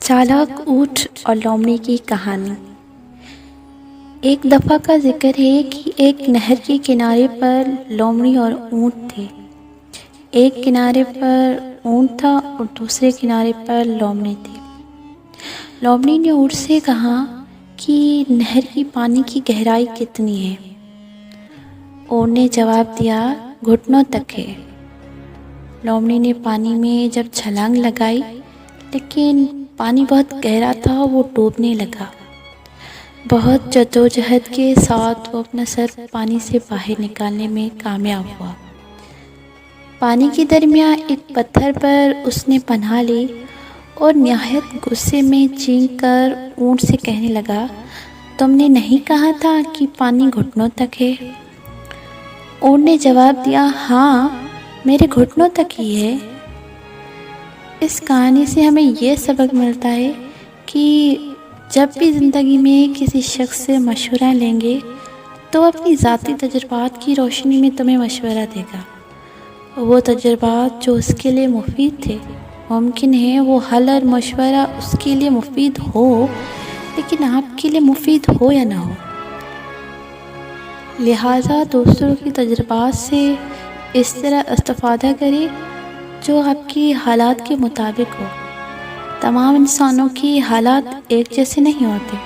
चालाक ऊँट और लोमड़ी की कहानी। एक दफ़ा का जिक्र है कि एक नहर के किनारे पर लोमड़ी और ऊँट थे। एक किनारे पर ऊँट था और दूसरे किनारे पर लोमड़ी थी। लोमड़ी ने ऊँट से कहा कि नहर की पानी की गहराई कितनी है। ऊँट ने जवाब दिया, घुटनों तक है। लोमड़ी ने पानी में जब छलांग लगाई, लेकिन पानी बहुत गहरा था, वो डूबने लगा। बहुत जद्दोजहद के साथ वो अपना सर पानी से बाहर निकालने में कामयाब हुआ। पानी के दरमियान एक पत्थर पर उसने पनाह ली और निहायत गुस्से में चीख कर ऊँट से कहने लगा, तुमने नहीं कहा था कि पानी घुटनों तक है? ऊँट ने जवाब दिया, हाँ, मेरे घुटनों तक ही है। इस कहानी से हमें यह सबक मिलता है कि जब भी ज़िंदगी में किसी शख्स से मशवरा लेंगे तो अपनी ज़ाती तजुर्बात की रोशनी में तुम्हें मशवरा देगा। वो तजुर्बात जो उसके लिए मुफीद थे, मुमकिन है वो हल और मशवरा उसके लिए मुफीद हो, लेकिन आपके लिए मुफीद हो या ना हो। लिहाजा दूसरों की तजुर्बात से इस तरह इस्तिफ़ादा करें जो आपकी हालात के मुताबिक हो। तमाम इंसानों की हालात एक जैसे नहीं होते।